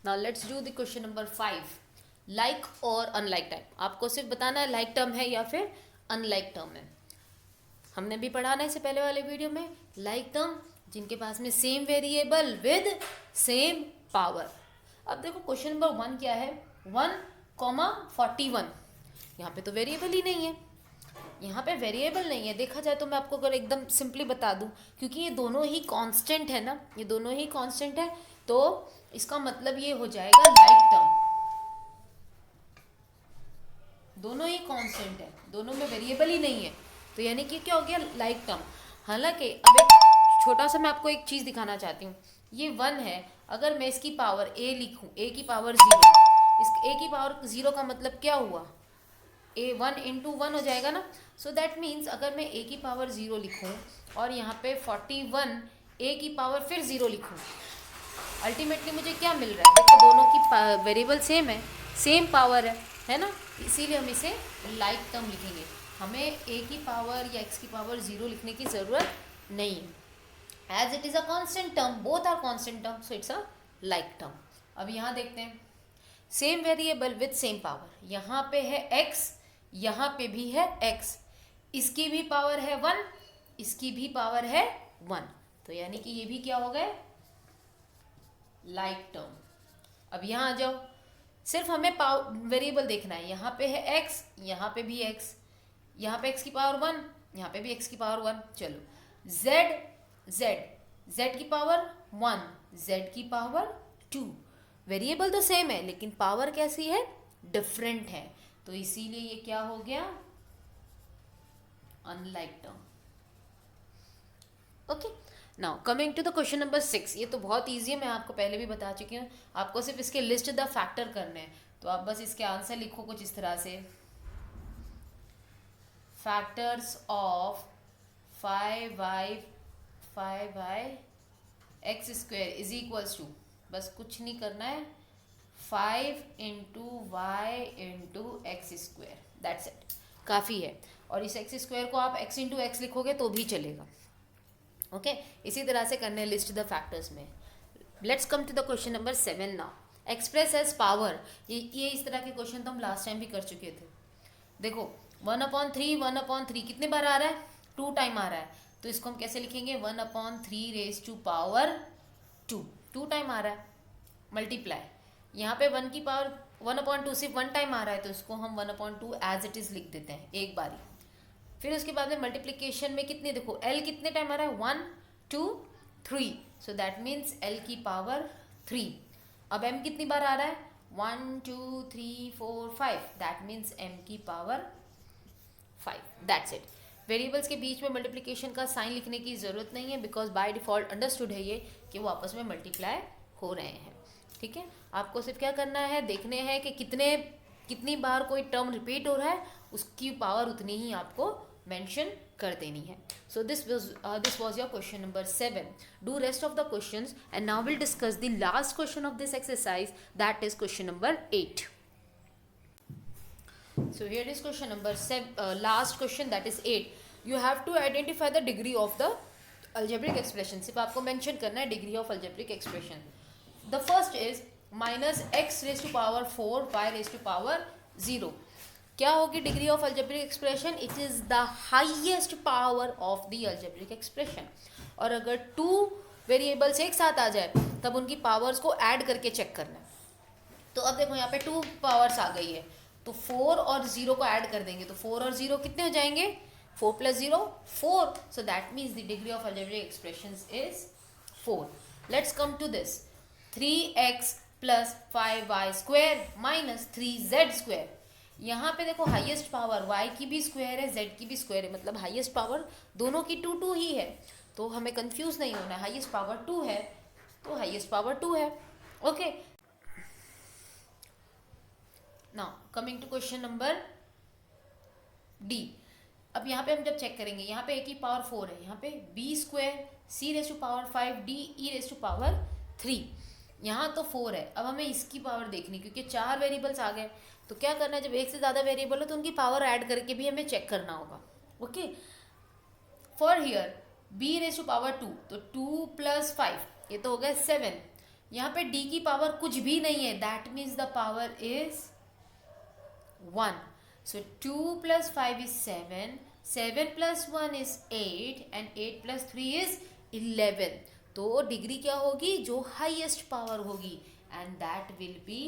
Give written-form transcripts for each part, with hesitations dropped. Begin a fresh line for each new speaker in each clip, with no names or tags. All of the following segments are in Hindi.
Now let's do the question number 5, like और अनलाइक टाइप। आपको सिर्फ बताना है लाइक टर्म है या फिर अनलाइक टर्म है। हमने भी पढ़ा ना इससे पहले वाले वीडियो में, लाइक टर्म जिनके पास में same variable with same power. अब देखो क्वेश्चन नंबर 1 क्या है, 1,41। यहाँ पे तो वेरिएबल ही नहीं है, यहाँ पे वेरिएबल नहीं है। देखा जाए तो मैं आपको अगर एकदम सिंपली बता दूं, क्योंकि ये दोनों ही कांस्टेंट है ना, ये दोनों ही कांस्टेंट है, तो इसका मतलब ये हो जाएगा लाइक टर्म। दोनों ही कांस्टेंट है, दोनों में वेरिएबल ही नहीं है, तो यानी कि क्या हो गया, लाइक टर्म। हालांकि अब एक छोटा सा मैं आपको एक चीज़ दिखाना चाहती हूँ। ये 1 है, अगर मैं इसकी पावर a लिखूँ, a की पावर 0, इस a की पावर 0 का मतलब क्या हुआ, ए 1 इंटू 1 हो जाएगा ना। सो दैट मीन्स अगर मैं a की पावर 0 लिखूँ और यहाँ पे 41 a की पावर फिर 0 लिखूँ, अल्टीमेटली मुझे क्या मिल रहा है, देखो दोनों की वेरिएबल सेम है, सेम पावर है ना, इसीलिए हम इसे लाइक टर्म लिखेंगे। हमें a की पावर या x की पावर 0 लिखने की ज़रूरत नहीं है, as it is a constant term, both are constant term, so it's a like term. अब यहाँ देखते हैं, same variable with same power, यहाँ पे है x, यहाँ पे भी है x, इसकी भी पावर है 1, इसकी भी पावर है 1, तो यानी कि ये भी क्या हो गए, लाइक टर्म। अब यहाँ आ जाओ, सिर्फ हमें वेरिएबल देखना है, यहाँ पे है x, यहाँ पे भी x, यहाँ पे x की पावर 1, यहाँ पे भी x की पावर 1। चलो z की पावर 1, z की पावर 2, वेरिएबल तो सेम है लेकिन पावर कैसी है, डिफरेंट है, तो इसीलिए ये क्या हो गया, unlike term. Okay, now coming to the question number 6। ये तो बहुत ईजी है, मैं आपको पहले भी बता चुकी हूँ, आपको सिर्फ इसके लिस्ट द फैक्टर करने हैं, तो आप बस इसके आंसर लिखो कुछ इस तरह से, factors of 5y X square is equals to, बस कुछ नहीं करना है, 5 into Y into X square, that's it, काफ़ी है। और इस एक्स स्क्वेयर को आप x इंटू एक्स लिखोगे तो भी चलेगा। ओके, इसी तरह से करने लिस्ट द फैक्टर्स में। Let's come to the question number 7 now, express as power. ये इस तरह के क्वेश्चन तो हम लास्ट टाइम भी कर चुके थे। देखो 1/3 कितने बार आ रहा है, 2 टाइम आ रहा है, तो इसको हम कैसे लिखेंगे, 1/3 रेज टू पावर 2 टाइम आ रहा है, मल्टीप्लाई, यहाँ पे 1 की पावर 1/2 सिर्फ 1 टाइम आ रहा है, तो इसको हम 1/2 एज इट इज़ लिख देते हैं एक बारी। फिर उसके बाद में मल्टीप्लिकेशन में कितने, देखो l कितने टाइम आ रहा है, 1 2 3, सो दैट मीन्स l की पावर 3। अब m कितनी बार आ रहा है, 1 2 3 4 5, दैट मीन्स m की पावर 5, दैट्स इट। वेरिएबल्स के बीच में मल्टीप्लिकेशन का साइन लिखने की ज़रूरत नहीं है, बिकॉज बाय डिफ़ॉल्ट अंडरस्टूड है ये कि वो आपस में मल्टीप्लाई हो रहे हैं। ठीक है, आपको सिर्फ क्या करना है, देखने हैं कि कितनी बार कोई टर्म रिपीट हो रहा है, उसकी पावर उतनी ही आपको मेंशन कर देनी है। So this was your question number 7। Do rest of the questions and now will discuss the last question of this exercise, that is question number 8। So here is question number 7, last question, that is 8. You have to identify the degree of the algebraic expression. सिर्फ आपको mention करना है degree of algebraic expression. The first is minus x raised to power 4 y raised to power 0. क्या होगी degree of algebraic expression, it is the highest power of the algebraic expression. और अगर 2 वेरिएबल्स एक साथ आ जाए तब उनकी पावर्स को ऐड करके चेक करना है। तो अब देखो यहाँ पे 2 पावर्स आ गई है, तो 4 और 0 को ऐड कर देंगे, तो 4 और 0 कितने हो जाएंगे, 4 + 0 4, so that means the degree of algebraic expressions is 4। Let's come to this, 3x + 5y² - 3z²। यहाँ पे देखो हाईएस्ट पावर y की भी स्क्वायर है, z की भी स्क्वायर है, मतलब हाईएस्ट पावर दोनों की 2 2 ही है, तो हमें कंफ्यूज नहीं होना है, हाईएस्ट पावर 2 है तो हाईएस्ट पावर 2 है। Okay, now coming to question number D. अब यहाँ पे हम जब चेक करेंगे, यहाँ पे a की पावर 4 है, यहाँ पे b² c⁻5 d e⁻3, यहाँ तो 4 है। अब हमें इसकी पावर देखनी, क्योंकि 4 वेरिएबल्स आ गए, तो क्या करना है, जब एक से ज़्यादा वेरिएबल हो तो उनकी पावर ऐड करके भी हमें चेक करना होगा। ओके, फॉर हियर b⁻2, तो 2 + 5, ये तो हो गया 7, यहाँ पे d की पावर कुछ भी नहीं है, that means the power is 1. So 2 plus 5 is 7, 7 plus 1 is 8 and 8 plus 3 is 11. तो डिग्री क्या होगी, जो हाईएस्ट पावर होगी, एंड दैट विल बी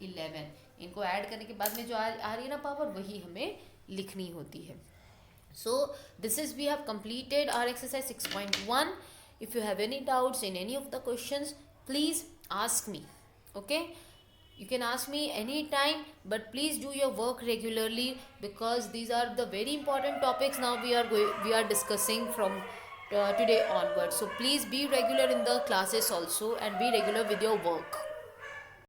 11. इनको ऐड करने के बाद में जो आ रही है ना पावर, वही हमें लिखनी होती है. So this is, we have completed our exercise 6.1. If you have any doubts in any of the questions, please ask me. Okay, you can ask me anytime, but please do your work regularly, because these are the very important topics now we are discussing from today onwards. So please be regular in the classes also, and be regular with your work.